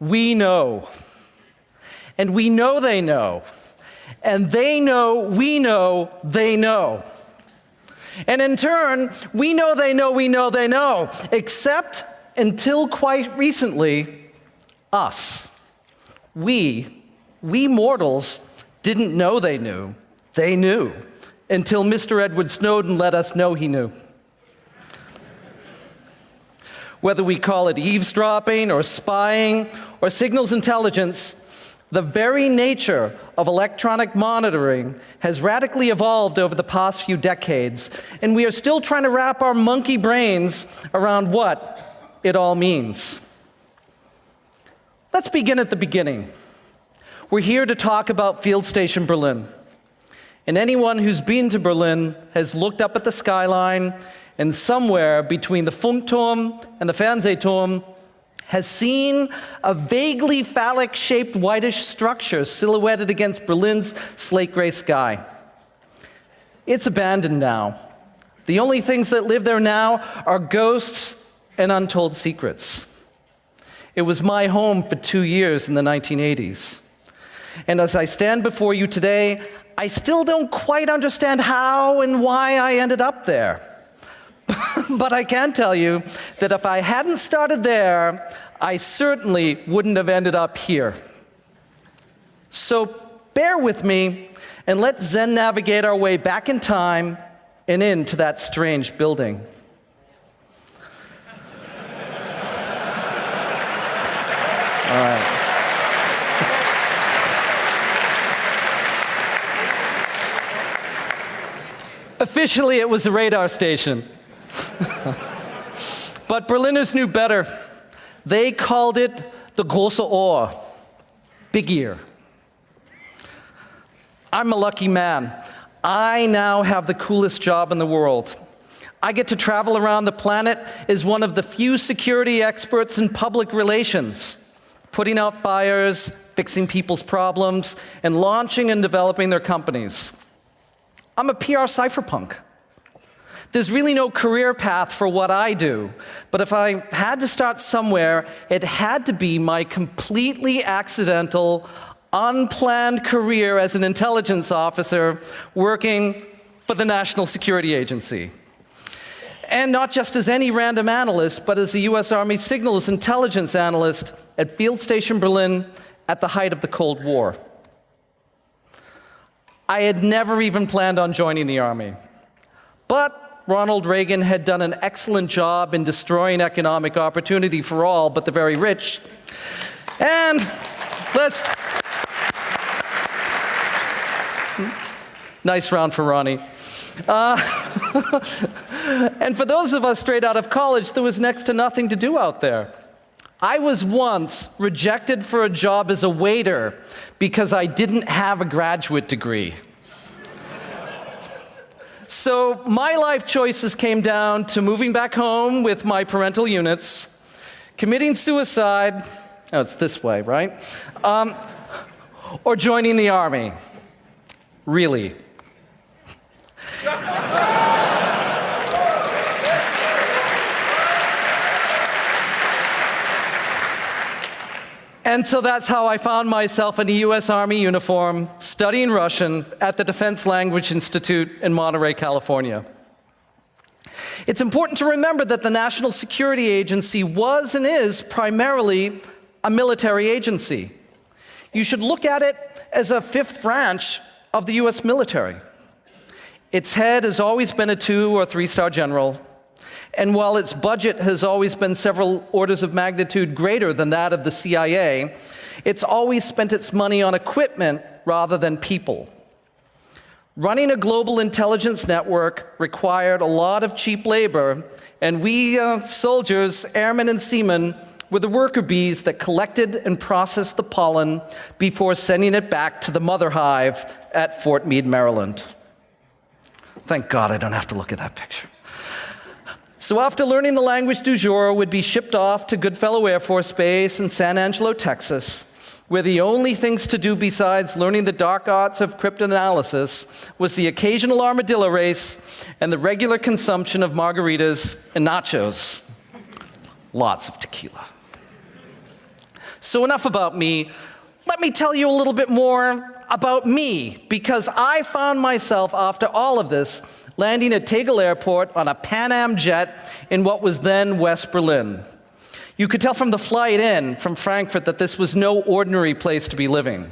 We know. And we know they know. And they know, we know, they know. And in turn, we know they know, except until quite recently, us. We mortals didn't know they knew. They knew, until Mr. Edward Snowden let us know he knew. Whether we call it eavesdropping or spying or signals intelligence, the very nature of electronic monitoring has radically evolved over the past few decades, and we are still trying to wrap our monkey brains around what it all means. Let's begin at the beginning. We're here to talk about Field Station Berlin. And anyone who's been to Berlin has looked up at the skyline, and somewhere between the Funkturm and the Fernsehturm has seen a vaguely phallic-shaped whitish structure silhouetted against Berlin's slate-gray sky. It's abandoned now. The only things that live there now are ghosts and untold secrets. It was my home for 2 years in the 1980s. And as I stand before you today, I still don't quite understand how and why I ended up there. But I can tell you that if I hadn't started there, I certainly wouldn't have ended up here. So bear with me and let's Zen navigate our way back in time and into that strange building. All right. Officially, it was a radar station. But Berliners knew better. They called it the Große Ohr, big ear. I'm a lucky man. I now have the coolest job in the world. I get to travel around the planet as one of the few security experts in public relations, putting out fires, fixing people's problems, and launching and developing their companies. I'm a PR cypherpunk. There's really no career path for what I do, but if I had to start somewhere, it had to be my completely accidental, unplanned career as an intelligence officer working for the National Security Agency. And not just as any random analyst, but as the US Army Signals Intelligence Analyst at Field Station Berlin at the height of the Cold War. I had never even planned on joining the Army. But Ronald Reagan had done an excellent job in destroying economic opportunity for all but the very rich. And nice round for Ronnie. And for those of us straight out of college, there was next to nothing to do out there. I was once rejected for a job as a waiter because I didn't have a graduate degree. So my life choices came down to moving back home with my parental units, committing suicide, oh, it's this way, right? Or joining the Army. Really. And so that's how I found myself in a US Army uniform, studying Russian at the Defense Language Institute in Monterey, California. It's important to remember that the National Security Agency was and is primarily a military agency. You should look at it as a fifth branch of the US military. Its head has always been a 2- or 3-star general. And while its budget has always been several orders of magnitude greater than that of the CIA, it's always spent its money on equipment rather than people. Running a global intelligence network required a lot of cheap labor, and we soldiers, airmen and seamen, were the worker bees that collected and processed the pollen before sending it back to the mother hive at Fort Meade, Maryland. Thank God I don't have to look at that picture. So after learning the language du jour, would be shipped off to Goodfellow Air Force Base in San Angelo, Texas, where the only things to do besides learning the dark arts of cryptanalysis was the occasional armadillo race and the regular consumption of margaritas and nachos. Lots of tequila. So enough about me. Let me tell you a little bit more about me, because I found myself, after all of this, landing at Tegel Airport on a Pan Am jet in what was then West Berlin. You could tell from the flight in from Frankfurt that this was no ordinary place to be living.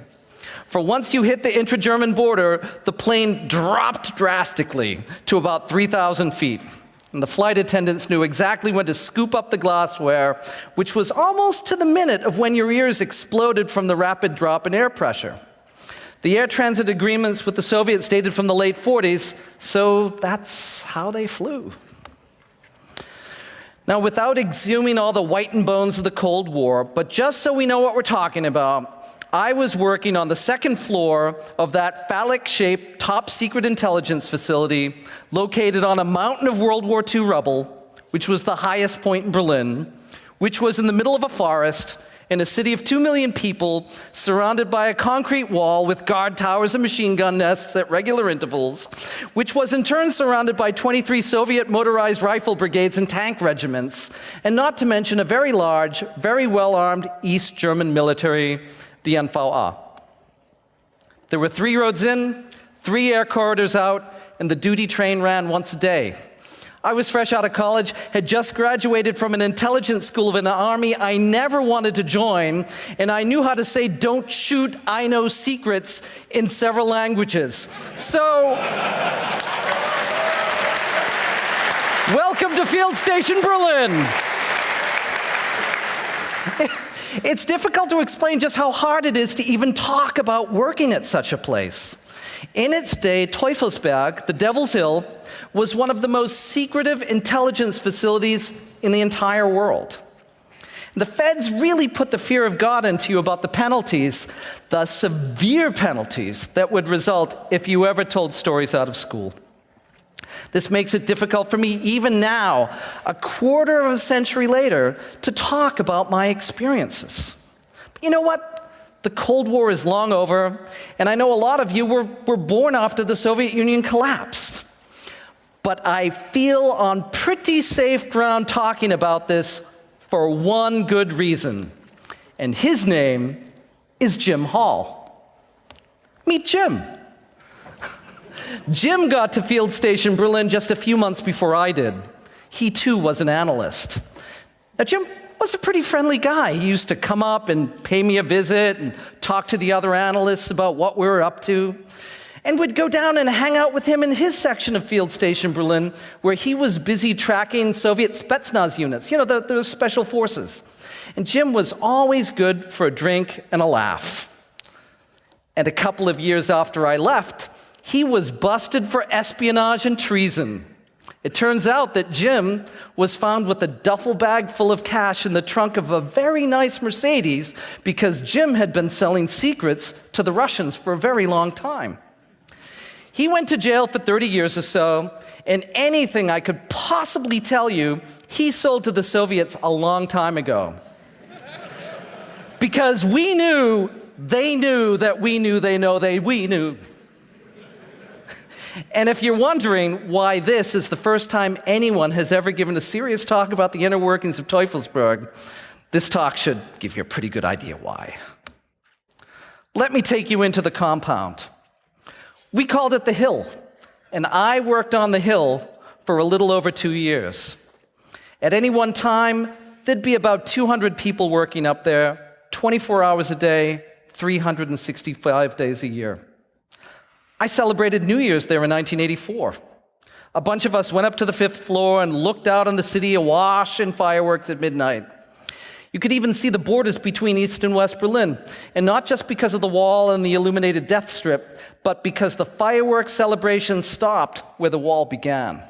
For once you hit the intra-German border, the plane dropped drastically to about 3,000 feet. And the flight attendants knew exactly when to scoop up the glassware, which was almost to the minute of when your ears exploded from the rapid drop in air pressure. The air transit agreements with the Soviets dated from the late 40s, so that's how they flew. Now, without exhuming all the white and bones of the Cold War, but just so we know what we're talking about, I was working on the second floor of that phallic-shaped top-secret intelligence facility located on a mountain of World War II rubble, which was the highest point in Berlin, which was in the middle of a forest in a city of 2 million people, surrounded by a concrete wall with guard towers and machine gun nests at regular intervals, which was in turn surrounded by 23 Soviet motorized rifle brigades and tank regiments, and not to mention a very large, very well-armed East German military, the NVA. There were 3 roads in, 3 air corridors out, and the duty train ran once a day. I was fresh out of college, had just graduated from an intelligence school of an army I never wanted to join, and I knew how to say, "Don't shoot, I know secrets," in several languages. So, welcome to Field Station Berlin. It's difficult to explain just how hard it is to even talk about working at such a place. In its day, Teufelsberg, the Devil's Hill, was one of the most secretive intelligence facilities in the entire world. The feds really put the fear of God into you about the penalties, the severe penalties that would result if you ever told stories out of school. This makes it difficult for me, even now, a quarter of a century later, to talk about my experiences. But you know what? The Cold War is long over, and I know a lot of you were born after the Soviet Union collapsed. But I feel on pretty safe ground talking about this for one good reason, and his name is Jim Hall. Meet Jim. Jim got to Field Station Berlin just a few months before I did. He too was an analyst. Now, Jim was a pretty friendly guy. He used to come up and pay me a visit and talk to the other analysts about what we were up to. And we'd go down and hang out with him in his section of Field Station Berlin, where he was busy tracking Soviet Spetsnaz units, you know, the special forces. And Jim was always good for a drink and a laugh. And a couple of years after I left, he was busted for espionage and treason. It turns out that Jim was found with a duffel bag full of cash in the trunk of a very nice Mercedes because Jim had been selling secrets to the Russians for a very long time. He went to jail for 30 years or so, and anything I could possibly tell you, he sold to the Soviets a long time ago. Because we knew, they knew that we knew, they know we knew. And if you're wondering why this is the first time anyone has ever given a serious talk about the inner workings of Teufelsberg, this talk should give you a pretty good idea why. Let me take you into the compound. We called it the Hill, and I worked on the Hill for a little over 2 years. At any one time, there'd be about 200 people working up there, 24 hours a day, 365 days a year. I celebrated New Year's there in 1984. A bunch of us went up to the 5th floor and looked out on the city awash in fireworks at midnight. You could even see the borders between East and West Berlin, and not just because of the wall and the illuminated death strip, but because the fireworks celebration stopped where the wall began.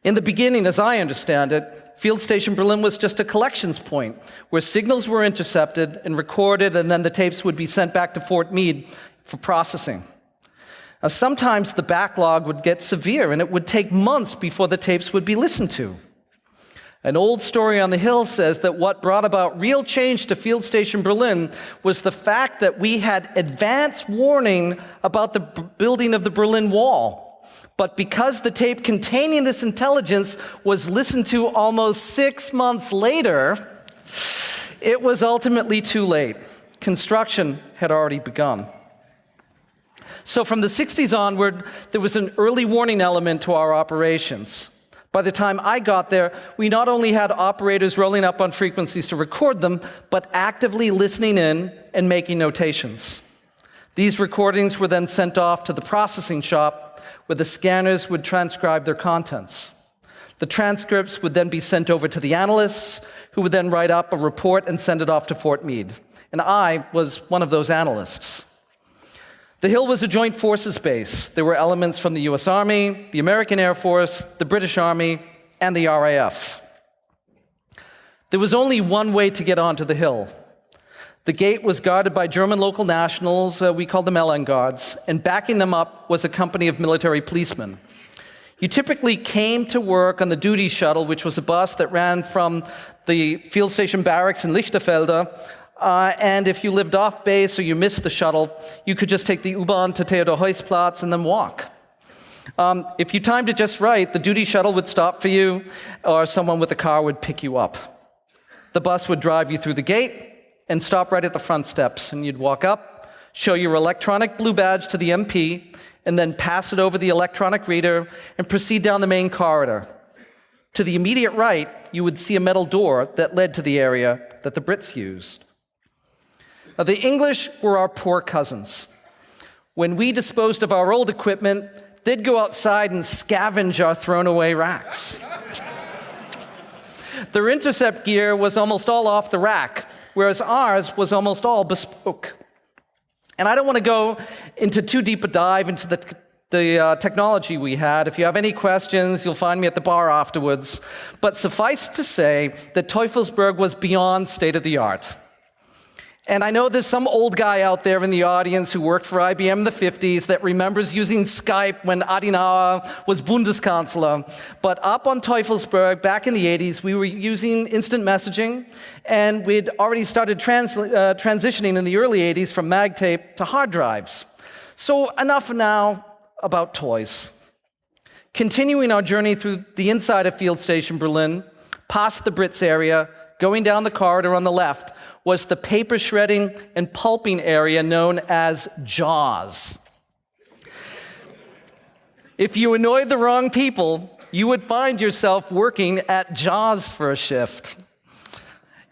In the beginning, as I understand it, Field Station Berlin was just a collections point where signals were intercepted and recorded, and then the tapes would be sent back to Fort Meade for processing. Now, sometimes the backlog would get severe, and it would take months before the tapes would be listened to. An old story on the Hill says that what brought about real change to Field Station Berlin was the fact that we had advance warning about the building of the Berlin Wall. But because the tape containing this intelligence was listened to almost 6 months later, It was ultimately too late. Construction had already begun. So from the 60s onward, there was an early warning element to our operations. By the time I got there, we not only had operators rolling up on frequencies to record them, but actively listening in and making notations. These recordings were then sent off to the processing shop, where the scanners would transcribe their contents. The transcripts would then be sent over to the analysts, who would then write up a report and send it off to Fort Meade. And I was one of those analysts. The Hill was a joint forces base. There were elements from the US Army, the American Air Force, the British Army, and the RAF. There was only one way to get onto the Hill. The gate was guarded by German local nationals, we called them LN Guards, and backing them up was a company of military policemen. You typically came to work on the duty shuttle, which was a bus that ran from the field station barracks in Lichterfelde, and if you lived off base or you missed the shuttle, you could just take the U-Bahn to Theodor-Heuss-Platz and then walk. If you timed it just right, the duty shuttle would stop for you, or someone with a car would pick you up. The bus would drive you through the gate and stop right at the front steps, and you'd walk up, show your electronic blue badge to the MP, and then pass it over the electronic reader and proceed down the main corridor. To the immediate right, you would see a metal door that led to the area that the Brits used. Now, the English were our poor cousins. When we disposed of our old equipment, they'd go outside and scavenge our thrown-away racks. Their intercept gear was almost all off the rack, whereas ours was almost all bespoke. And I don't want to go into too deep a dive into the technology we had. If you have any questions, you'll find me at the bar afterwards. But suffice to say that Teufelsberg was beyond state-of-the-art. And I know there's some old guy out there in the audience who worked for IBM in the 50s that remembers using Skype when Adenauer was Bundeskanzler. But up on Teufelsberg, back in the 80s, we were using instant messaging, and we'd already started transitioning in the early 80s from magtape to hard drives. So enough now about toys. Continuing our journey through the inside of Field Station Berlin, past the Brits area, going down the corridor on the left, was the paper shredding and pulping area known as JAWS. If you annoyed the wrong people, you would find yourself working at JAWS for a shift.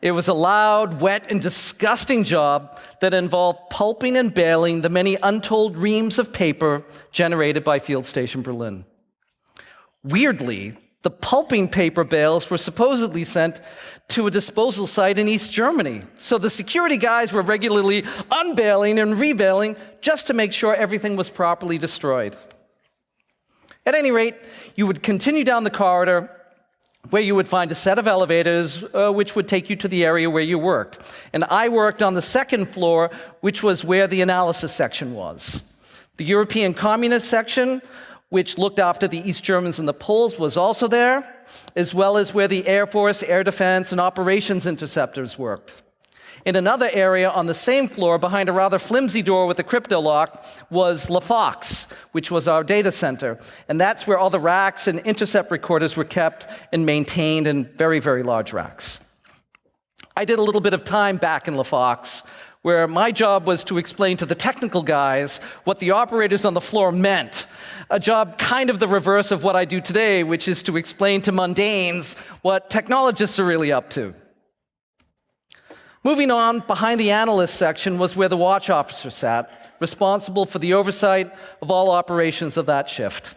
It was a loud, wet, and disgusting job that involved pulping and baling the many untold reams of paper generated by Field Station Berlin. Weirdly, the pulping paper bales were supposedly sent to a disposal site in East Germany. So the security guys were regularly unbaling and rebaling just to make sure everything was properly destroyed. At any rate, you would continue down the corridor where you would find a set of elevators which would take you to the area where you worked. And I worked on the second floor, which was where the analysis section was. The European Communist section, which looked after the East Germans and the Poles, was also there, as well as where the Air Force, Air Defense, and Operations Interceptors worked. In another area on the same floor, behind a rather flimsy door with a crypto lock, was La Fox, which was our data center. And that's where all the racks and intercept recorders were kept and maintained in very, very large racks. I did a little bit of time back in La Fox, where my job was to explain to the technical guys what the operators on the floor meant. A job kind of the reverse of what I do today, which is to explain to mundanes what technologists are really up to. Moving on, behind the analyst section was where the watch officer sat, responsible for the oversight of all operations of that shift.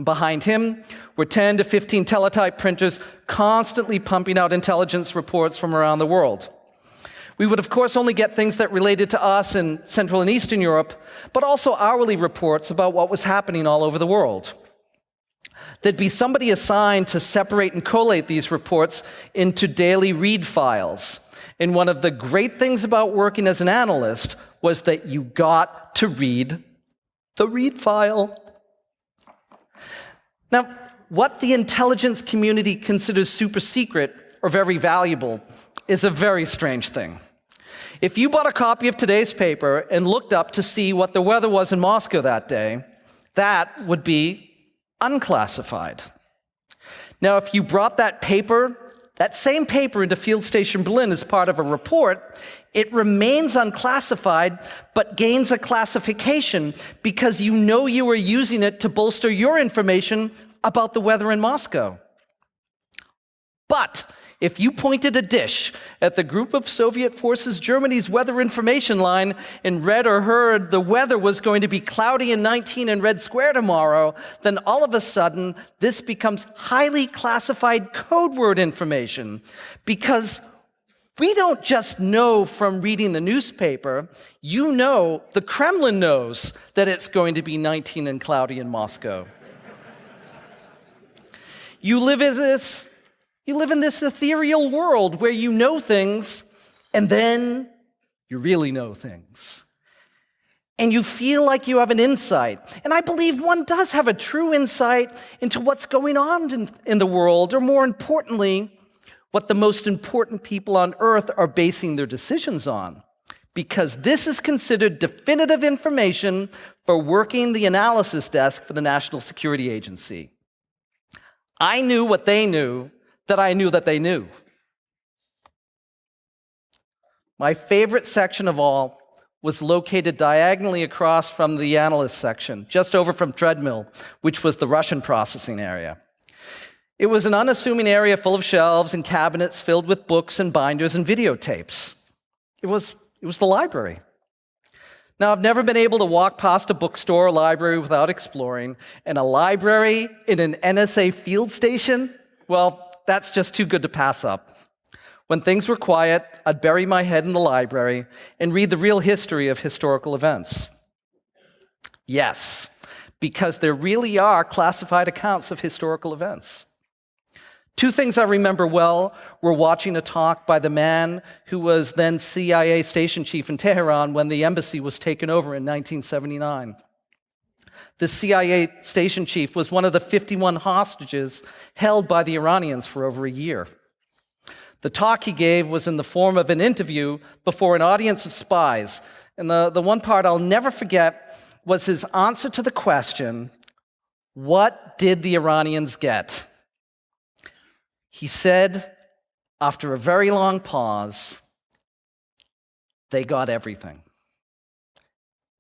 Behind him were 10 to 15 teletype printers constantly pumping out intelligence reports from around the world. We would, of course, only get things that related to us in Central and Eastern Europe, but also hourly reports about what was happening all over the world. There'd be somebody assigned to separate and collate these reports into daily read files. And one of the great things about working as an analyst was that you got to read the read file. Now, what the intelligence community considers super secret or very valuable is a very strange thing. If you bought a copy of today's paper and looked up to see what the weather was in Moscow that day, that would be unclassified. Now, if you brought that paper that same paper into Field Station Berlin is part of a report. It remains unclassified, but gains a classification because you know you are using it to bolster your information about the weather in Moscow. But if you pointed a dish at the group of Soviet forces Germany's weather information line and read or heard the weather was going to be cloudy and 19 in Red Square tomorrow, then all of a sudden this becomes highly classified code word information, because we don't just know from reading the newspaper. You know, the Kremlin knows that it's going to be 19 and cloudy in Moscow. You live in this ethereal world where you know things, and then you really know things. And you feel like you have an insight. And I believe one does have a true insight into what's going on in the world, or more importantly, what the most important people on earth are basing their decisions on. Because this is considered definitive information for working the analysis desk for the National Security Agency. I knew what they knew, that I knew that they knew. My favorite section of all was located diagonally across from the analyst section, just over from Treadmill, which was the Russian processing area. It was an unassuming area full of shelves and cabinets filled with books and binders and videotapes. It was the library. Now, I've never been able to walk past a bookstore or library without exploring, and a library in an NSA field station, well, that's just too good to pass up. When things were quiet, I'd bury my head in the library and read the real history of historical events. Yes, because there really are classified accounts of historical events. Two things I remember well were watching a talk by the man who was then CIA station chief in Tehran when the embassy was taken over in 1979. The CIA station chief was one of the 51 hostages held by the Iranians for over a year. The talk he gave was in the form of an interview before an audience of spies. And the one part I'll never forget was his answer to the question, what did the Iranians get? He said, after a very long pause, they got everything.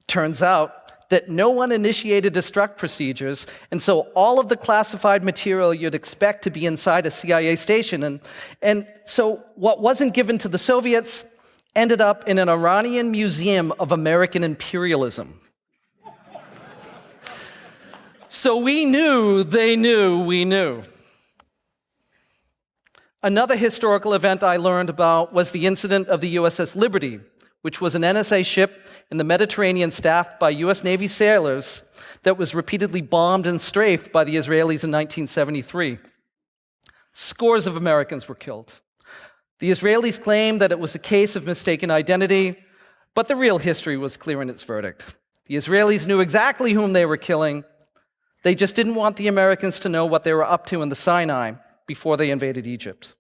Turns out that no one initiated destruct procedures, and so all of the classified material you'd expect to be inside a CIA station, and so what wasn't given to the Soviets ended up in an Iranian museum of American imperialism. So we knew, they knew, we knew. Another historical event I learned about was the incident of the USS Liberty, which was an NSA ship in the Mediterranean staffed by US Navy sailors that was repeatedly bombed and strafed by the Israelis in 1973. Scores of Americans were killed. The Israelis claimed that it was a case of mistaken identity, but the real history was clear in its verdict. The Israelis knew exactly whom they were killing. They just didn't want the Americans to know what they were up to in the Sinai before they invaded Egypt.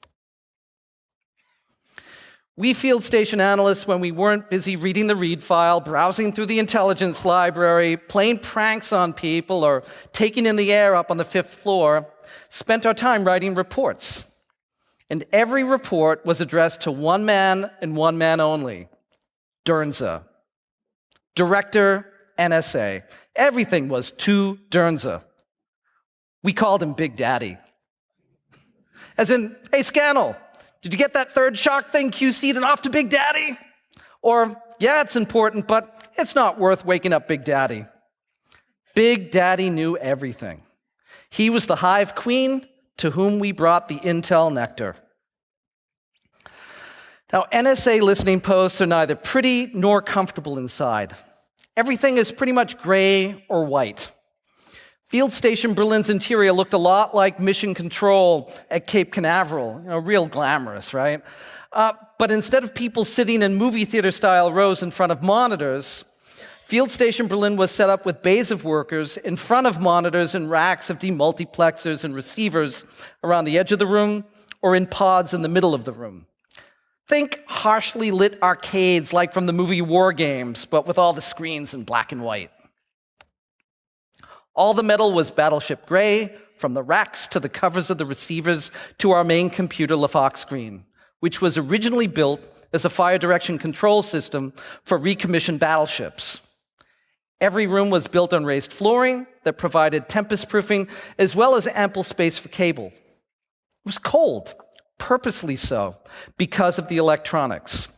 We field station analysts, when we weren't busy reading the read file, browsing through the intelligence library, playing pranks on people, or taking in the air up on the 5th floor, spent our time writing reports. And every report was addressed to one man and one man only, Dernza, Director, NSA. Everything was to Dernza. We called him Big Daddy. As in, hey, Scannell, did you get that third shock thing QC'd and off to Big Daddy? Or, yeah, it's important, but it's not worth waking up Big Daddy. Big Daddy knew everything. He was the hive queen to whom we brought the intel nectar. Now, NSA listening posts are neither pretty nor comfortable inside. Everything is pretty much gray or white. Field Station Berlin's interior looked a lot like Mission Control at Cape Canaveral, real glamorous, right? But instead of people sitting in movie theater-style rows in front of monitors, Field Station Berlin was set up with bays of workers in front of monitors and racks of demultiplexers and receivers around the edge of the room or in pods in the middle of the room. Think harshly lit arcades like from the movie War Games, but with all the screens in black and white. All the metal was battleship gray, from the racks to the covers of the receivers to our main computer LaFox screen, which was originally built as a fire direction control system for recommissioned battleships. Every room was built on raised flooring that provided tempest-proofing, as well as ample space for cable. It was cold, purposely so, because of the electronics.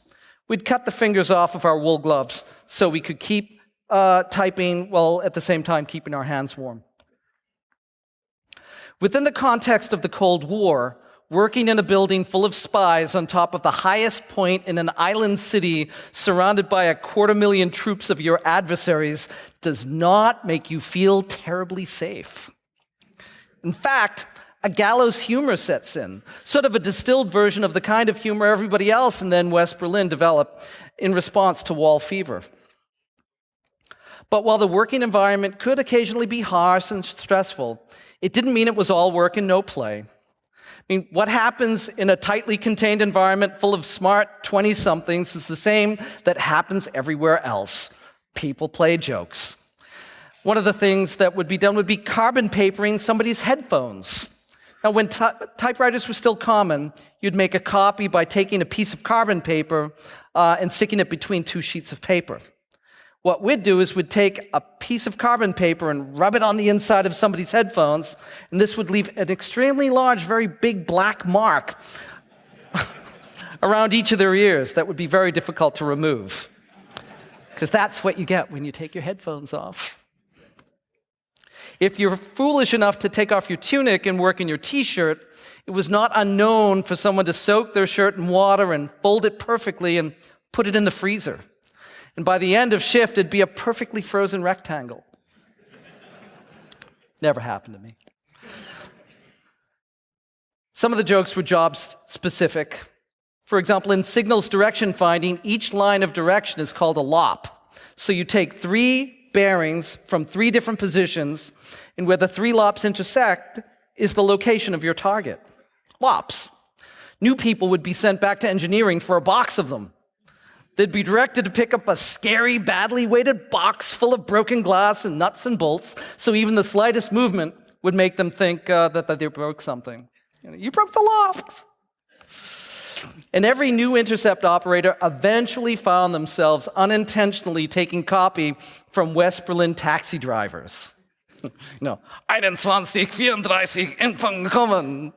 We'd cut the fingers off of our wool gloves so we could keep typing while at the same time keeping our hands warm. Within the context of the Cold War, working in a building full of spies on top of the highest point in an island city surrounded by 250,000 troops of your adversaries does not make you feel terribly safe. In fact, a gallows humor sets in, sort of a distilled version of the kind of humor everybody else and then West Berlin developed in response to wall fever. But while the working environment could occasionally be harsh and stressful, it didn't mean it was all work and no play. I mean, what happens in a tightly contained environment full of smart 20-somethings is the same that happens everywhere else. People play jokes. One of the things that would be done would be carbon papering somebody's headphones. Now, when typewriters were still common, you'd make a copy by taking a piece of carbon paper and sticking it between two sheets of paper. What we'd do is we'd take a piece of carbon paper and rub it on the inside of somebody's headphones, and this would leave an extremely large, very big black mark around each of their ears that would be very difficult to remove. Because that's what you get when you take your headphones off. If you're foolish enough to take off your tunic and work in your t-shirt, it was not unknown for someone to soak their shirt in water and fold it perfectly and put it in the freezer. And by the end of shift, it'd be a perfectly frozen rectangle. Never happened to me. Some of the jokes were job-specific. For example, in signals direction finding, each line of direction is called a lop. So you take 3 bearings from 3 different positions, and where the 3 lops intersect is the location of your target. Lops. New people would be sent back to engineering for a box of them. They'd be directed to pick up a scary, badly weighted box full of broken glass and nuts and bolts, so even the slightest movement would make them think that they broke something. You broke the locks. And every new intercept operator eventually found themselves unintentionally taking copy from West Berlin taxi drivers. 21, 34, Empfang gekommen.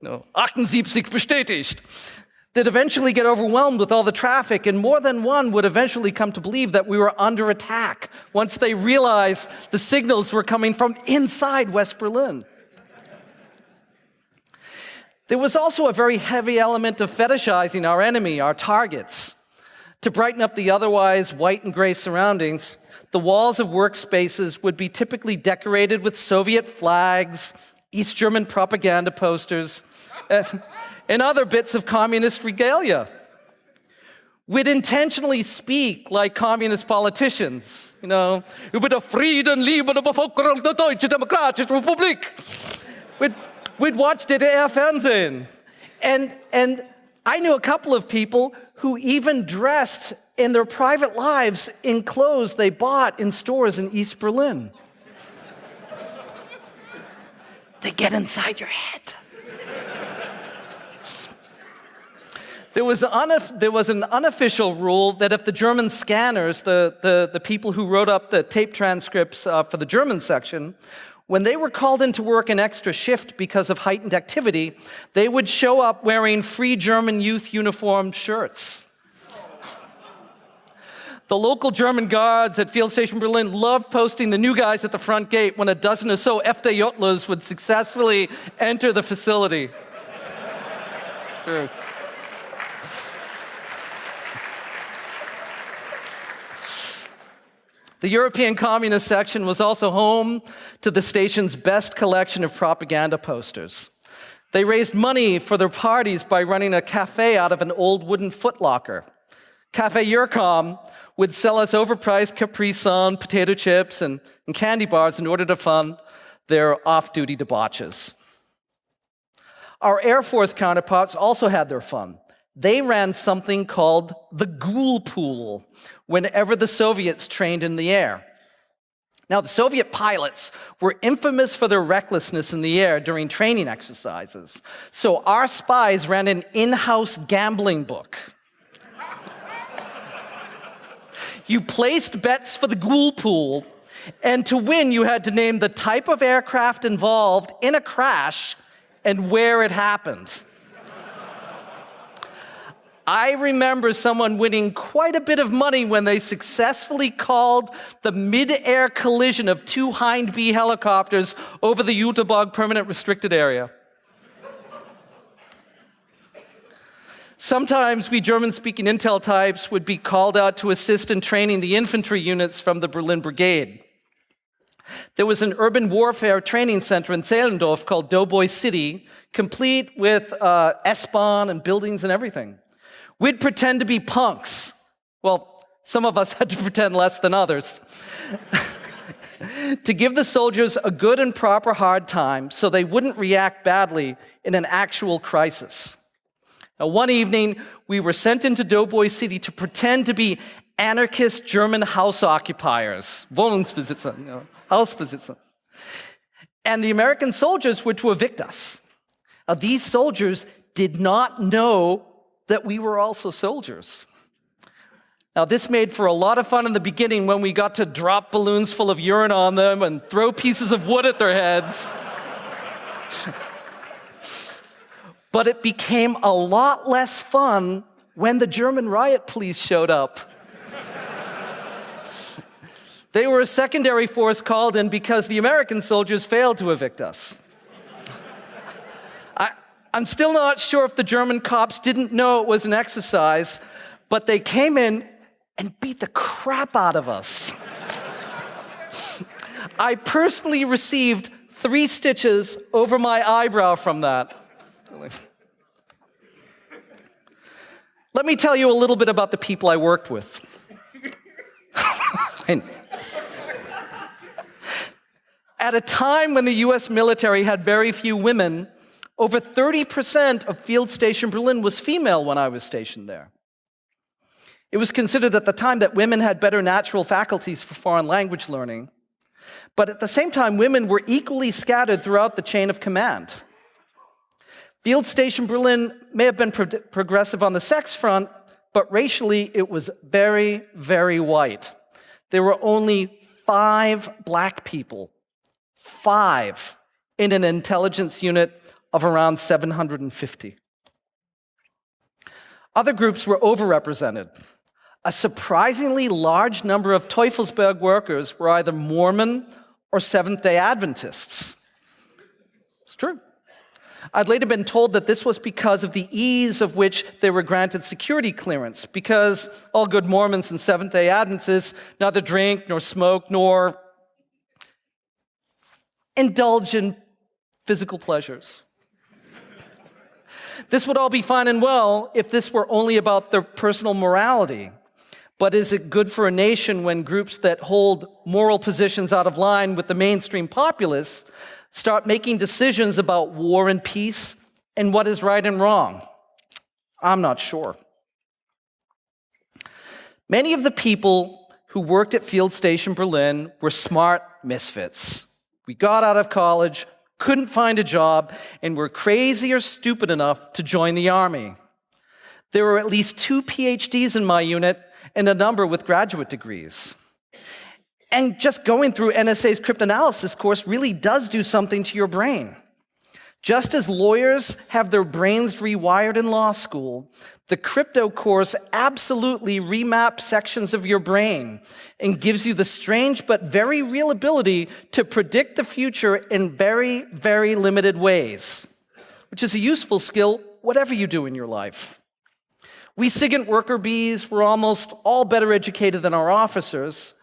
78 bestätigt. They'd eventually get overwhelmed with all the traffic, and more than one would eventually come to believe that we were under attack once they realized the signals were coming from inside West Berlin. There was also a very heavy element of fetishizing our enemy, our targets. To brighten up the otherwise white and gray surroundings, the walls of workspaces would be typically decorated with Soviet flags, East German propaganda posters, and other bits of communist regalia. We'd intentionally speak like communist politicians, über den Frieden, Liebe der Bevölkerung der Deutschen Demokratischen Republik. We'd watch DDR Fernsehen. And I knew a couple of people who even dressed in their private lives in clothes they bought in stores in East Berlin. They get inside your head. There was an unofficial rule that if the German scanners, the people who wrote up the tape transcripts for the German section, when they were called into work an extra shift because of heightened activity, they would show up wearing Free German Youth uniform shirts. The local German guards at Field Station Berlin loved posting the new guys at the front gate when a dozen or so FDJlers would successfully enter the facility. True. The European Communist section was also home to the station's best collection of propaganda posters. They raised money for their parties by running a cafe out of an old wooden footlocker. Cafe Yurkom would sell us overpriced Capri Sun, potato chips, and candy bars in order to fund their off-duty debauches. Our Air Force counterparts also had their fun. They ran something called the Ghoul Pool whenever the Soviets trained in the air. Now, the Soviet pilots were infamous for their recklessness in the air during training exercises. So our spies ran an in-house gambling book. You placed bets for the ghoul pool, and to win, you had to name the type of aircraft involved in a crash and where it happened. I remember someone winning quite a bit of money when they successfully called the mid-air collision of two Hind B helicopters over the Jüterbog permanent restricted area. Sometimes we German-speaking intel types would be called out to assist in training the infantry units from the Berlin Brigade. There was an urban warfare training center in Zehlendorf called Doughboy City, complete with S-Bahn and buildings and everything. We'd pretend to be punks. Well, some of us had to pretend less than others. To give the soldiers a good and proper hard time so they wouldn't react badly in an actual crisis. Now, one evening, we were sent into Doughboy City to pretend to be anarchist German house occupiers, Wohnungsbesitzer, Hausbesitzer. And the American soldiers were to evict us. Now, these soldiers did not know that we were also soldiers. Now, this made for a lot of fun in the beginning when we got to drop balloons full of urine on them and throw pieces of wood at their heads. But it became a lot less fun when the German riot police showed up. They were a secondary force called in because the American soldiers failed to evict us. I'm still not sure if the German cops didn't know it was an exercise, but they came in and beat the crap out of us. I personally received 3 stitches over my eyebrow from that. Let me tell you a little bit about the people I worked with. At a time when the US military had very few women, over 30% of Field Station Berlin was female when I was stationed there. It was considered at the time that women had better natural faculties for foreign language learning, but at the same time, women were equally scattered throughout the chain of command. Field Station Berlin may have been progressive on the sex front, but racially it was very, very white. There were only 5 black people, 5, in an intelligence unit of around 750. Other groups were overrepresented. A surprisingly large number of Teufelsberg workers were either Mormon or Seventh-day Adventists. It's true. I'd later been told that this was because of the ease of which they were granted security clearance, because all good Mormons and Seventh-day Adventists neither drink nor smoke nor indulge in physical pleasures. This would all be fine and well if this were only about their personal morality. But is it good for a nation when groups that hold moral positions out of line with the mainstream populace start making decisions about war and peace and what is right and wrong? I'm not sure. Many of the people who worked at Field Station Berlin were smart misfits. We got out of college, couldn't find a job, and were crazy or stupid enough to join the army. There were at least 2 PhDs in my unit and a number with graduate degrees. And just going through NSA's cryptanalysis course really does do something to your brain. Just as lawyers have their brains rewired in law school, the crypto course absolutely remaps sections of your brain and gives you the strange but very real ability to predict the future in very, very limited ways, which is a useful skill whatever you do in your life. We SIGINT worker bees were almost all better educated than our officers,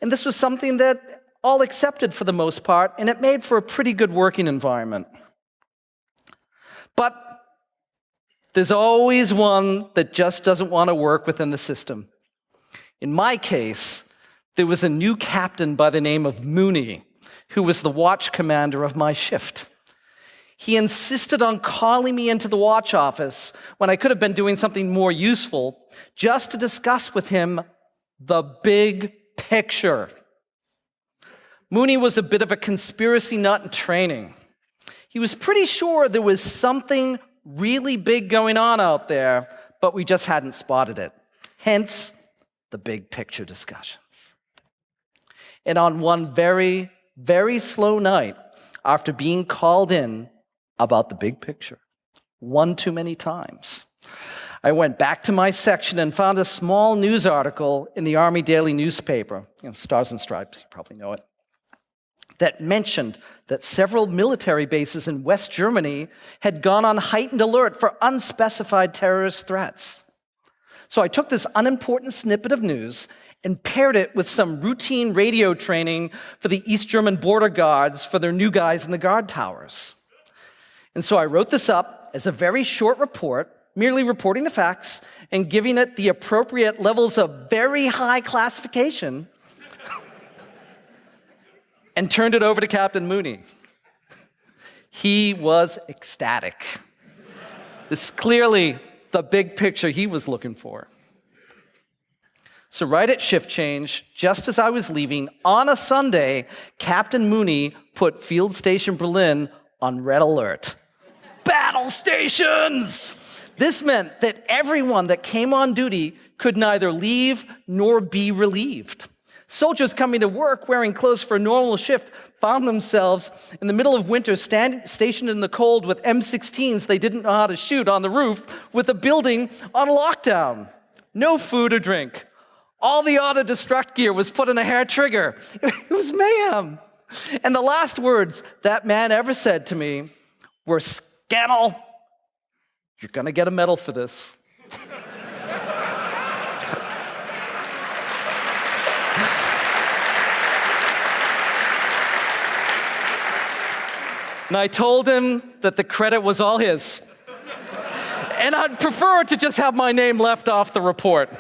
and this was something that all accepted for the most part, and it made for a pretty good working environment. But there's always one that just doesn't want to work within the system. In my case, there was a new captain by the name of Mooney, who was the watch commander of my shift. He insisted on calling me into the watch office when I could have been doing something more useful, just to discuss with him the big picture. Mooney was a bit of a conspiracy nut in training. He was pretty sure there was something really big going on out there, but we just hadn't spotted it. Hence, the big picture discussions. And on one very, very slow night, after being called in about the big picture, one too many times, I went back to my section and found a small news article in the Army Daily newspaper, Stars and Stripes, you probably know it, that mentioned that several military bases in West Germany had gone on heightened alert for unspecified terrorist threats. So I took this unimportant snippet of news and paired it with some routine radio training for the East German border guards for their new guys in the guard towers. And so I wrote this up as a very short report, merely reporting the facts and giving it the appropriate levels of very high classification, and turned it over to Captain Mooney. He was ecstatic. This is clearly the big picture he was looking for. So right at shift change, just as I was leaving, on a Sunday, Captain Mooney put Field Station Berlin on red alert. Battle stations! This meant that everyone that came on duty could neither leave nor be relieved. Soldiers coming to work wearing clothes for a normal shift found themselves in the middle of winter stationed in the cold with M16s they didn't know how to shoot on the roof with the building on lockdown. No food or drink. All the auto-destruct gear was put in a hair trigger. It was mayhem. And the last words that man ever said to me were, "Scannell, you're going to get a medal for this." And I told him that the credit was all his. And I'd prefer to just have my name left off the report.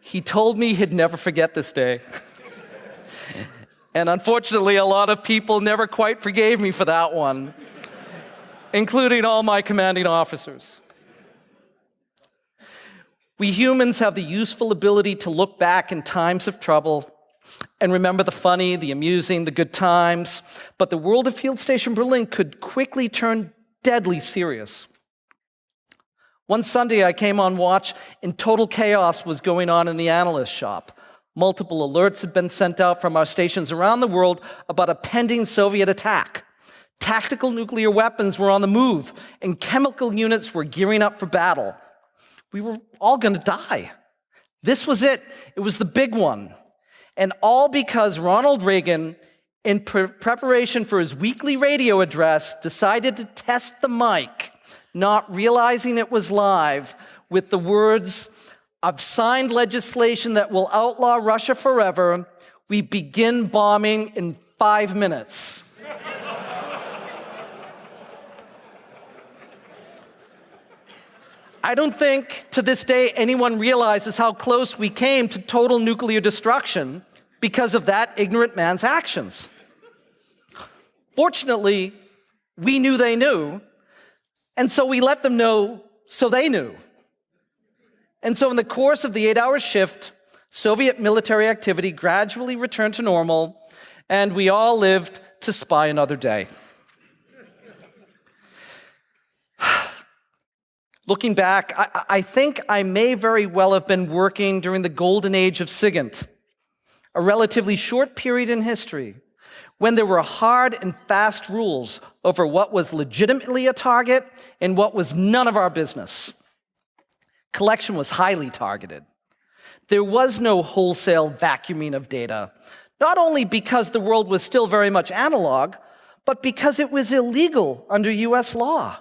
He told me he'd never forget this day. And unfortunately, a lot of people never quite forgave me for that one, including all my commanding officers. We humans have the useful ability to look back in times of trouble and remember the funny, the amusing, the good times, but the world of Field Station Berlin could quickly turn deadly serious. One Sunday, I came on watch and total chaos was going on in the analyst shop. Multiple alerts had been sent out from our stations around the world about a pending Soviet attack. Tactical nuclear weapons were on the move, and chemical units were gearing up for battle. We were all going to die. This was it. It was the big one. And all because Ronald Reagan, in preparation for his weekly radio address, decided to test the mic, not realizing it was live, with the words, "I've signed legislation that will outlaw Russia forever. We begin bombing in 5 minutes." I don't think to this day anyone realizes how close we came to total nuclear destruction because of that ignorant man's actions. Fortunately, we knew they knew, and so we let them know so they knew. And so in the course of the 8-hour shift, Soviet military activity gradually returned to normal, and we all lived to spy another day. Looking back, I think I may very well have been working during the golden age of SIGINT, a relatively short period in history when there were hard and fast rules over what was legitimately a target and what was none of our business. Collection was highly targeted. There was no wholesale vacuuming of data, not only because the world was still very much analog, but because it was illegal under US law.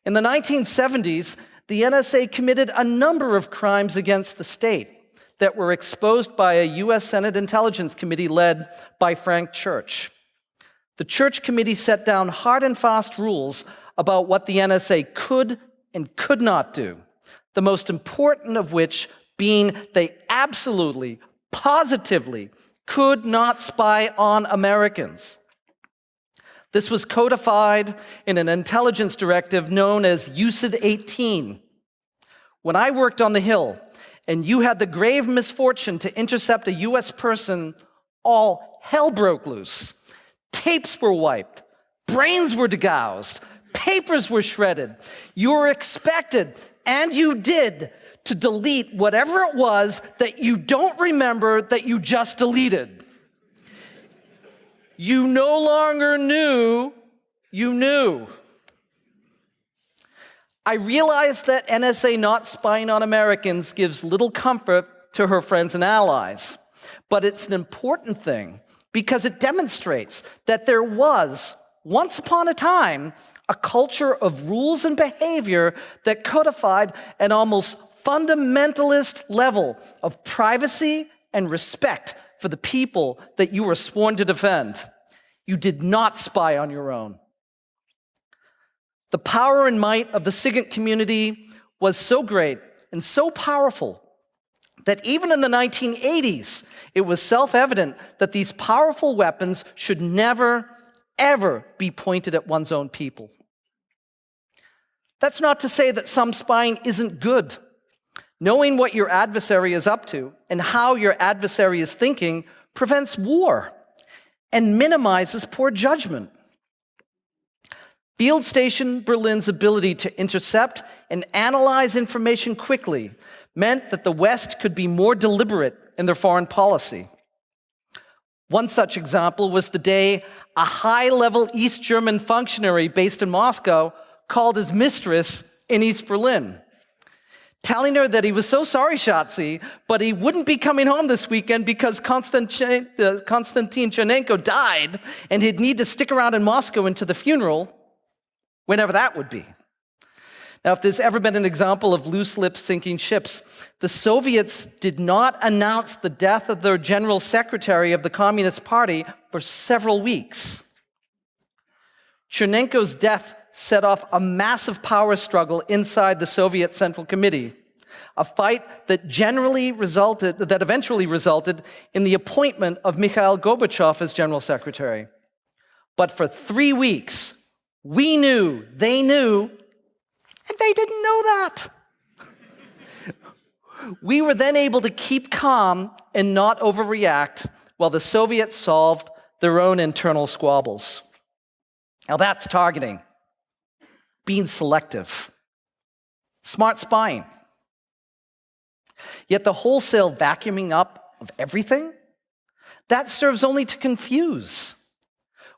In the 1970s, the NSA committed a number of crimes against the state that were exposed by a US Senate Intelligence Committee led by Frank Church. The Church Committee set down hard and fast rules about what the NSA could and could not do, the most important of which being they absolutely, positively could not spy on Americans. This was codified in an intelligence directive known as UCID 18. When I worked on the Hill, and you had the grave misfortune to intercept a US person, all hell broke loose. Tapes were wiped, brains were degoused, papers were shredded. You were expected, and you did, to delete whatever it was that you don't remember that you just deleted. You no longer knew you knew. I realize that NSA not spying on Americans gives little comfort to her friends and allies, but it's an important thing because it demonstrates that there was, once upon a time, a culture of rules and behavior that codified an almost fundamentalist level of privacy and respect for the people that you were sworn to defend. You did not spy on your own. The power and might of the SIGINT community was so great and so powerful that even in the 1980s, it was self-evident that these powerful weapons should never, ever be pointed at one's own people. That's not to say that some spying isn't good. Knowing what your adversary is up to and how your adversary is thinking prevents war and minimizes poor judgment. Field Station Berlin's ability to intercept and analyze information quickly meant that the West could be more deliberate in their foreign policy. One such example was the day a high-level East German functionary based in Moscow called his mistress in East Berlin, telling her that he was so sorry, Schatzi, but he wouldn't be coming home this weekend because Konstantin Chernenko died, and he'd need to stick around in Moscow into the funeral, whenever that would be. Now, if there's ever been an example of loose lips sinking ships, the Soviets did not announce the death of their general secretary of the Communist Party for several weeks. Chernenko's death set off a massive power struggle inside the Soviet Central Committee, a fight that eventually resulted in the appointment of Mikhail Gorbachev as general secretary. But for 3 weeks, we knew, they knew, and they didn't know that. We were then able to keep calm and not overreact while the Soviets solved their own internal squabbles. Now that's targeting, being selective, smart spying. Yet the wholesale vacuuming up of everything, that serves only to confuse.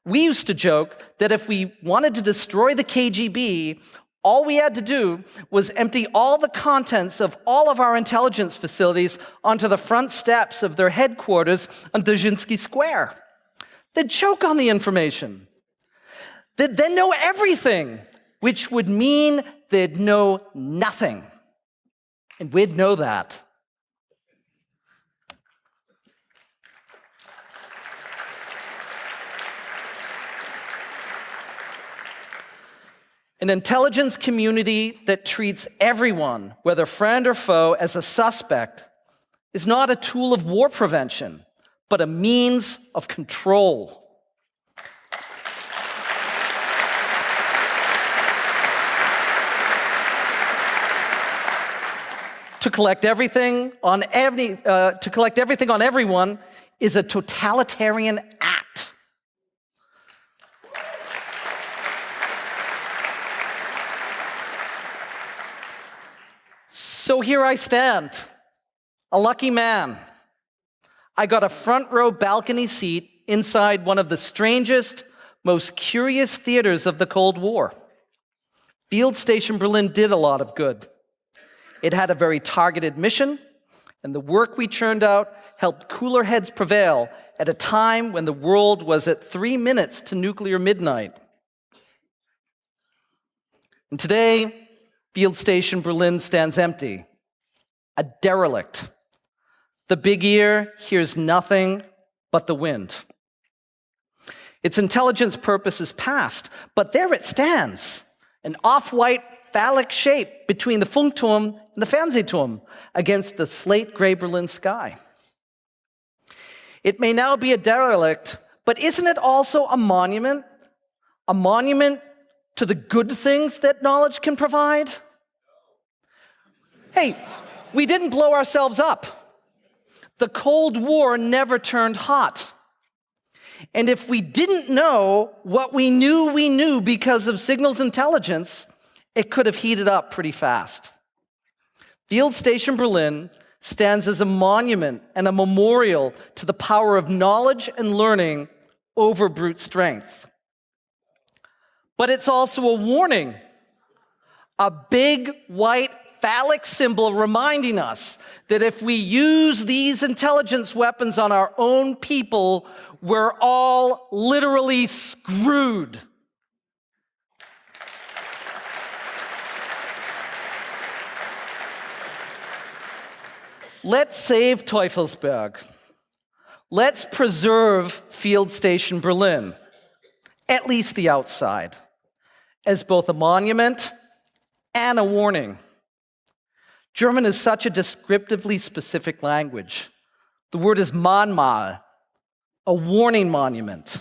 We used to joke that if we wanted to destroy the KGB, all we had to do was empty all the contents of all of our intelligence facilities onto the front steps of their headquarters on Dzerzhinsky Square. They'd choke on the information. They'd then know everything, which would mean they'd know nothing. And we'd know that. An intelligence community that treats everyone, whether friend or foe, as a suspect is not a tool of war prevention, but a means of control. To collect everything on everyone is a totalitarian act. So here I stand, a lucky man. I got a front row balcony seat inside one of the strangest, most curious theaters of the Cold War. Field Station Berlin did a lot of good. It had a very targeted mission, and the work we churned out helped cooler heads prevail at a time when the world was at 3 minutes to nuclear midnight. And today, Field Station Berlin stands empty, a derelict. The big ear hears nothing but the wind. Its intelligence purpose is past, but there it stands, an off-white phallic shape between the Funkturm and the Fernsehturm against the slate-gray Berlin sky. It may now be a derelict, but isn't it also a monument? A monument to the good things that knowledge can provide? Hey, we didn't blow ourselves up. the Cold War never turned hot. And if we didn't know what we knew because of signals intelligence, it could have heated up pretty fast. Field Station Berlin stands as a monument and a memorial to the power of knowledge and learning over brute strength. But it's also a warning, a big white phallic symbol reminding us that if we use these intelligence weapons on our own people, we're all literally screwed. Let's save Teufelsberg. Let's preserve Field Station Berlin, at least the outside, as both a monument and a warning. German is such a descriptively specific language. The word is Mahnmal, a warning monument.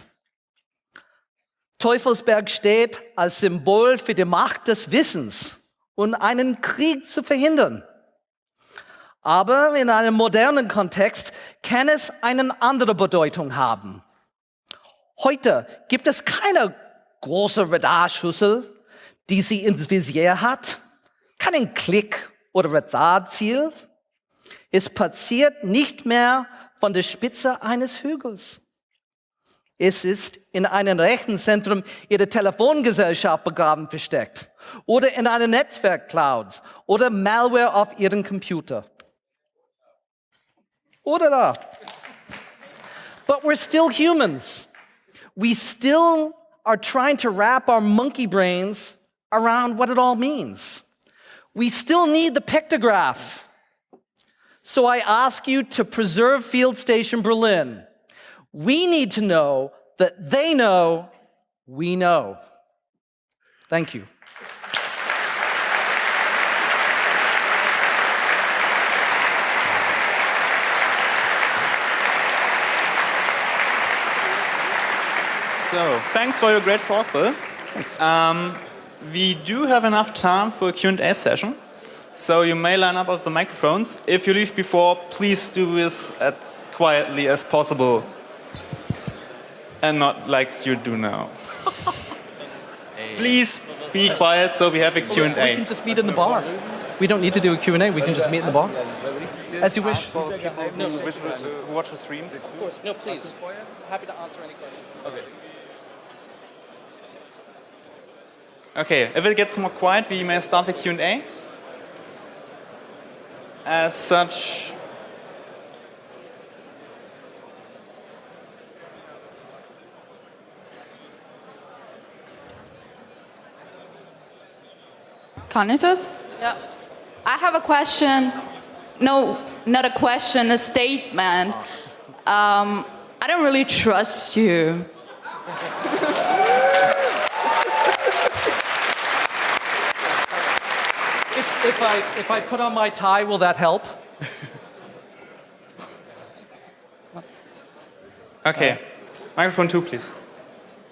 Teufelsberg steht als Symbol für die Macht des Wissens und einen Krieg zu verhindern. Aber in einem modernen Kontext kann es eine andere Bedeutung haben. Heute gibt es keine große Radarschüssel, die sie ins Visier hat, keinen Klick oder Radarziel. Es passiert nicht mehr von der Spitze eines Hügels. Es ist in einem Rechenzentrum Ihrer Telefongesellschaft begraben versteckt oder in einer Netzwerkcloud oder Malware auf Ihrem Computer. Oder da. But we're still humans. We still are trying to wrap our monkey brains around what it all means. We still need the pictograph. So I ask you to preserve Field Station Berlin. We need to know that they know we know. Thank you. So, thanks for your great talk, Bill. Thanks. We do have enough time for a Q&A session, so you may line up of the microphones. If you leave before, please do this as quietly as possible, and not like you do now. Please be quiet so we have a Q&A. We can just meet in the bar. We don't need to do a Q&A, we can just meet in the bar. As you wish. For people who watch the streams. Of course, no, please. Happy to answer any questions. Okay. Okay, if it gets more quiet, we may start the Q&A. As such, Kann ich das? Yeah. I have a question. No, not a question, a statement. I don't really trust you. If I put on my tie, will that help? okay. Microphone 2, please.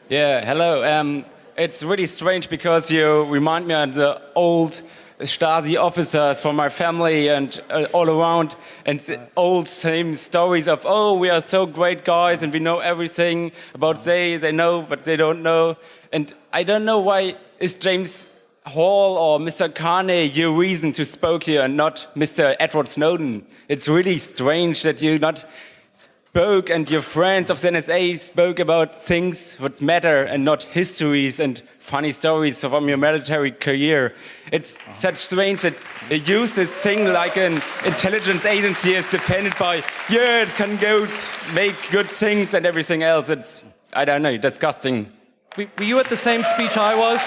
Yeah, hello. It's really strange because you remind me of the old Stasi officers from my family and all around, and the old same stories of, oh, we are so great guys and we know everything about they know, but they don't know. And I don't know why is James Hall or Mr. Carney your reason to speak here and not Mr. Edward Snowden. It's really strange that you not spoke and your friends of the NSA spoke about things that matter and not histories and funny stories from your military career. It's such strange that they use this thing like an intelligence agency is defended by, yeah, it can go make good things and everything else. It's, I don't know, disgusting. Were you at the same speech I was?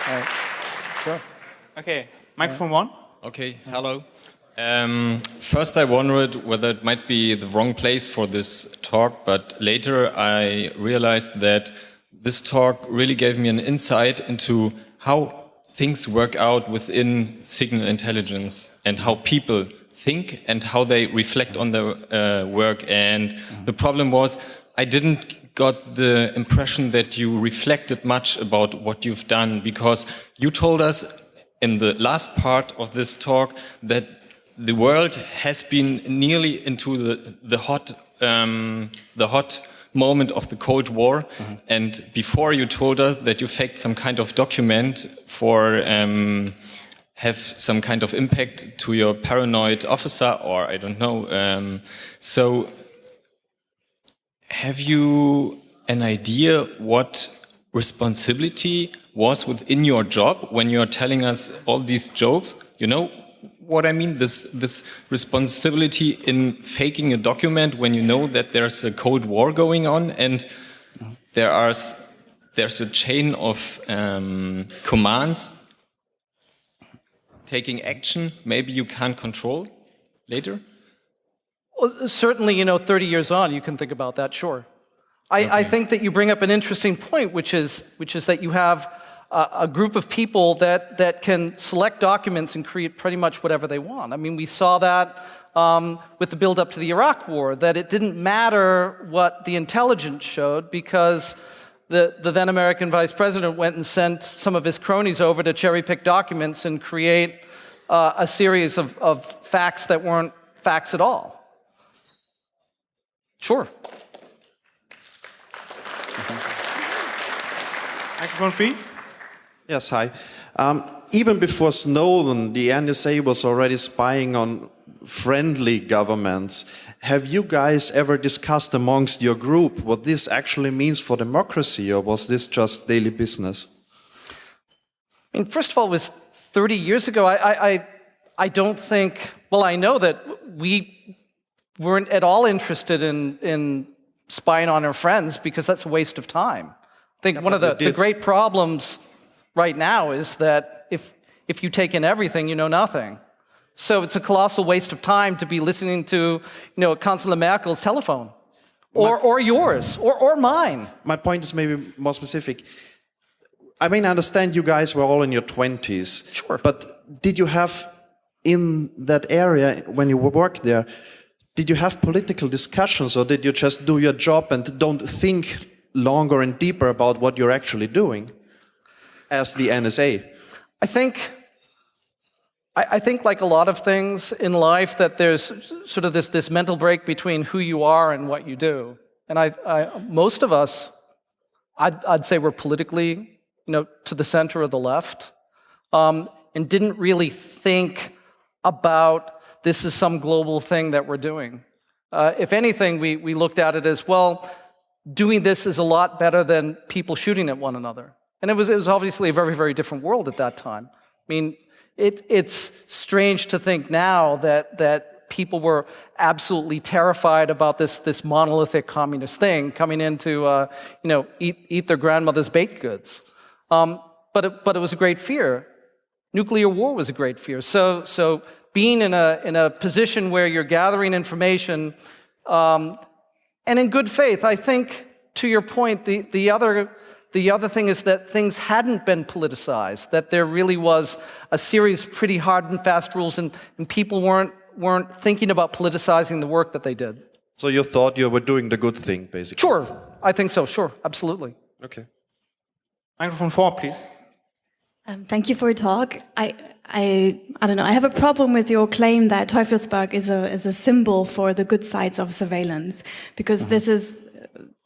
All right. Sure. Okay, microphone 1. Okay, hello. First I wondered whether it might be the wrong place for this talk, but later I realized that this talk really gave me an insight into how things work out within signal intelligence and how people think and how they reflect on their work. And the problem was I didn't got the impression that you reflected much about what you've done, because you told us in the last part of this talk that the world has been nearly into the hot moment of the Cold War, and before you told us that you faked some kind of document for have some kind of impact to your paranoid officer, or I don't know. So, have you an idea what responsibility was within your job when you're telling us all these jokes? You know what I mean? This responsibility in faking a document when you know that there's a Cold War going on and there's a chain of commands taking action maybe you can't control later? Well, certainly, 30 years on, you can think about that, sure. I think that you bring up an interesting point, which is that you have a group of people that can select documents and create pretty much whatever they want. I mean, we saw that with the build-up to the Iraq War, that it didn't matter what the intelligence showed because the then American vice president went and sent some of his cronies over to cherry-pick documents and create a series of facts that weren't facts at all. Sure. Microphone free. Yes, hi. Even before Snowden, the NSA was already spying on friendly governments. Have you guys ever discussed amongst your group what this actually means for democracy, or was this just daily business? I mean, first of all, it was 30 years ago. I don't think, well, I know that we weren't at all interested in spying on our friends because that's a waste of time. I think one of the great problems right now is that if you take in everything, you know nothing. So it's a colossal waste of time to be listening to, Chancellor Merkel's telephone, or yours, or mine. My point is maybe more specific. I mean, I understand you guys were all in your 20s. Sure. But did you have, in that area, when you worked there, did you have political discussions, or did you just do your job and don't think longer and deeper about what you're actually doing as the NSA? I think like a lot of things in life that there's sort of this mental break between who you are and what you do. And most of us, I'd say we're politically, to the center or the left, and didn't really think about this is some global thing that we're doing. If anything, we looked at it as, well, doing this is a lot better than people shooting at one another. And it was obviously a very, very different world at that time. I mean, it's strange to think now that people were absolutely terrified about this monolithic communist thing coming in to, eat their grandmother's baked goods. But it was a great fear. Nuclear war was a great fear. So being in a position where you're gathering information, and in good faith, I think, to your point, the other thing is that things hadn't been politicized, that there really was a series of pretty hard and fast rules, and people weren't thinking about politicizing the work that they did. So you thought you were doing the good thing, basically? Sure, I think so, sure, absolutely. Okay. Microphone 4, please. Thank you for your talk. I don't know. I have a problem with your claim that Teufelsberg is a symbol for the good sides of surveillance, because this is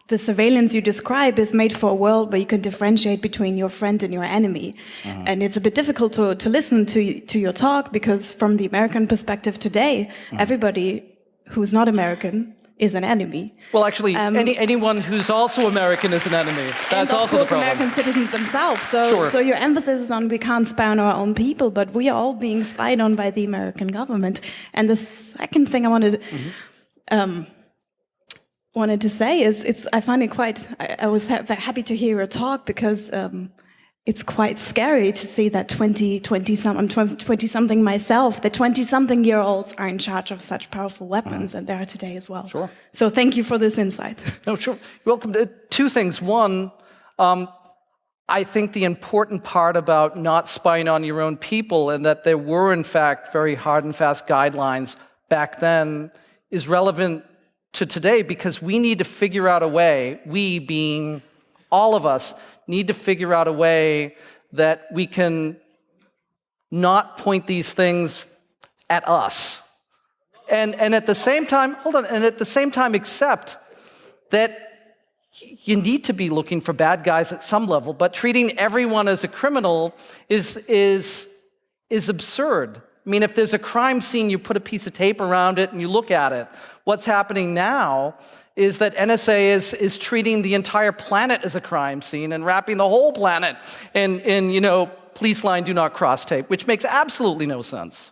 the surveillance you describe is made for a world where you can differentiate between your friend and your enemy. And it's a bit difficult to listen to your talk, because from the American perspective today, everybody who's not American is an enemy. Well, actually, anyone who's also American is an enemy. That's also the problem. American citizens themselves. Sure. So your emphasis is on we can't spy on our own people, but we are all being spied on by the American government. And the second thing I wanted to say is I find it quite. I was happy to hear your talk, because it's quite scary to see that 20-something myself, the 20-something-year-olds are in charge of such powerful weapons, and they are today as well. Sure. So thank you for this insight. No, sure. You're welcome. Two things. One, I think the important part about not spying on your own people, and that there were, in fact, very hard and fast guidelines back then, is relevant to today, because we need to figure out a way, we being all of us, need to figure out a way that we can not point these things at us, And at the same time, hold on, and at the same time accept that you need to be looking for bad guys at some level, but treating everyone as a criminal is absurd. I mean, if there's a crime scene, you put a piece of tape around it and you look at it. What's happening now is that NSA is treating the entire planet as a crime scene and wrapping the whole planet in police line do not cross tape, which makes absolutely no sense.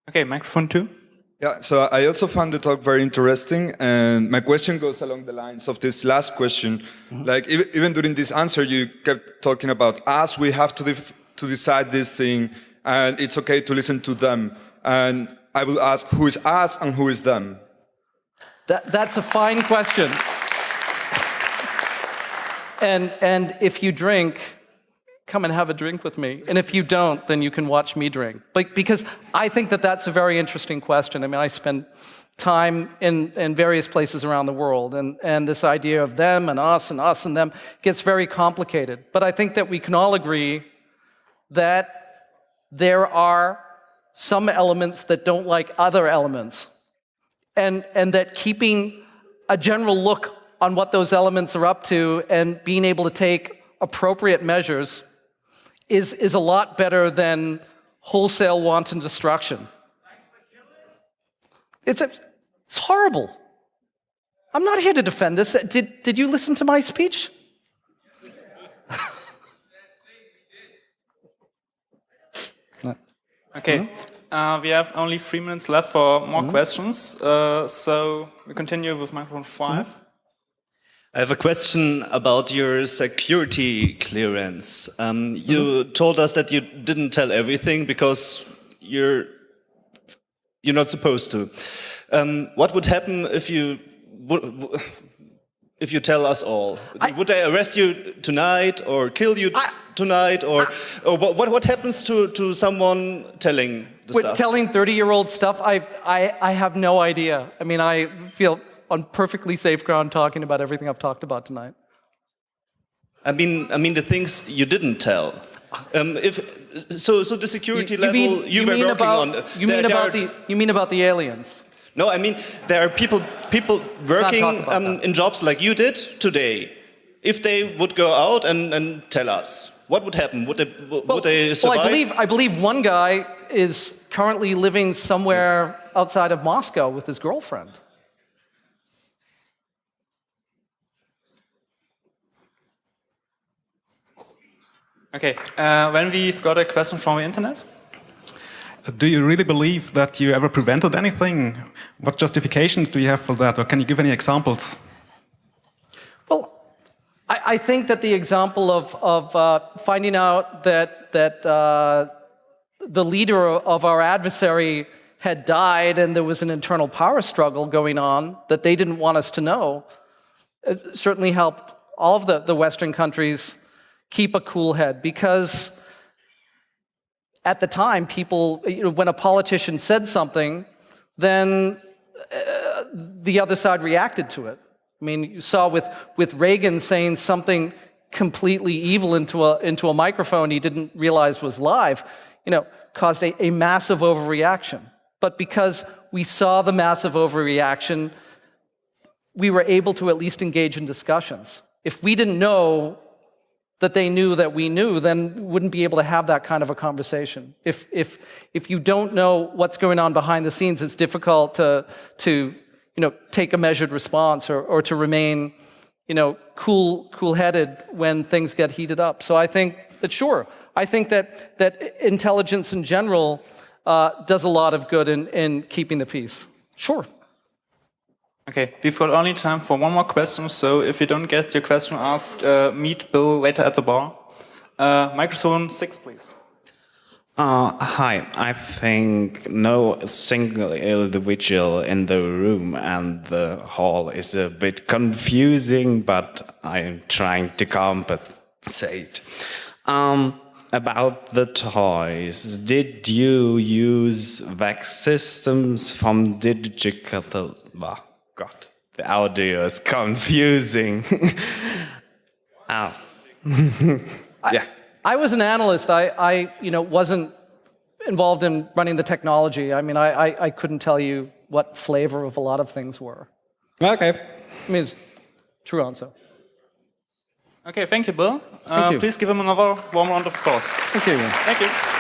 Okay, microphone 2. Yeah, so I also found the talk very interesting, and my question goes along the lines of this last question. Like, even during this answer, you kept talking about us, we have to decide this thing, and it's okay to listen to them. And I will ask, who is us and who is them? That's a fine question. And if you drink, come and have a drink with me. And if you don't, then you can watch me drink. Because I think that that's a very interesting question. I mean, I spend time in various places around the world, and this idea of them and us and them gets very complicated. But I think that we can all agree that there are some elements that don't like other elements, and that keeping a general look on what those elements are up to and being able to take appropriate measures is a lot better than wholesale wanton destruction. It's horrible. I'm not here to defend this. Did you listen to my speech? Okay, we have only 3 minutes left for more questions, so we continue with microphone 5. I have a question about your security clearance. You told us that you didn't tell everything because you're not supposed to. What would happen if you tell us all? Would they arrest you tonight or kill you tonight? Or what happens to someone telling the stuff? Telling 30-year-old stuff, I have no idea. I mean, I feel on perfectly safe ground talking about everything I've talked about tonight. I mean the things you didn't tell. So the security level you were working on. You mean about the aliens? No, I mean there are people working in jobs like you did today. If they would go out and tell us, what would happen? Would they survive? Well, I believe one guy is currently living somewhere outside of Moscow with his girlfriend. Okay, when we've got a question from the internet. Do you really believe that you ever prevented anything? What justifications do you have for that, or can you give any examples? Well, I think that the example of finding out that the leader of our adversary had died and there was an internal power struggle going on that they didn't want us to know certainly helped all of the Western countries keep a cool head, because at the time, people, when a politician said something, then the other side reacted to it. I mean, you saw with Reagan saying something completely evil into a microphone he didn't realize was live, caused a massive overreaction. But because we saw the massive overreaction, we were able to at least engage in discussions. If we didn't know that they knew that we knew, then we wouldn't be able to have that kind of a conversation. If you don't know what's going on behind the scenes, it's difficult to take a measured response or to remain cool-headed when things get heated up. So I think that intelligence in general does a lot of good in keeping the peace. Sure. Okay, we've got only time for one more question, so if you don't get your question asked, meet Bill later at the bar. Microphone 6, please. Hi, I think no single individual in the room and the hall is a bit confusing, but I'm trying to compensate. About the toys, did you use VAX systems from digital... Oh, God, the audio is confusing. Yeah. I was an analyst. I wasn't involved in running the technology. I mean, I couldn't tell you what flavor of a lot of things were. Okay. I mean, it's true answer. Okay, thank you, Bill. Thank you. Please give him another warm round of applause. Thank you. Thank you.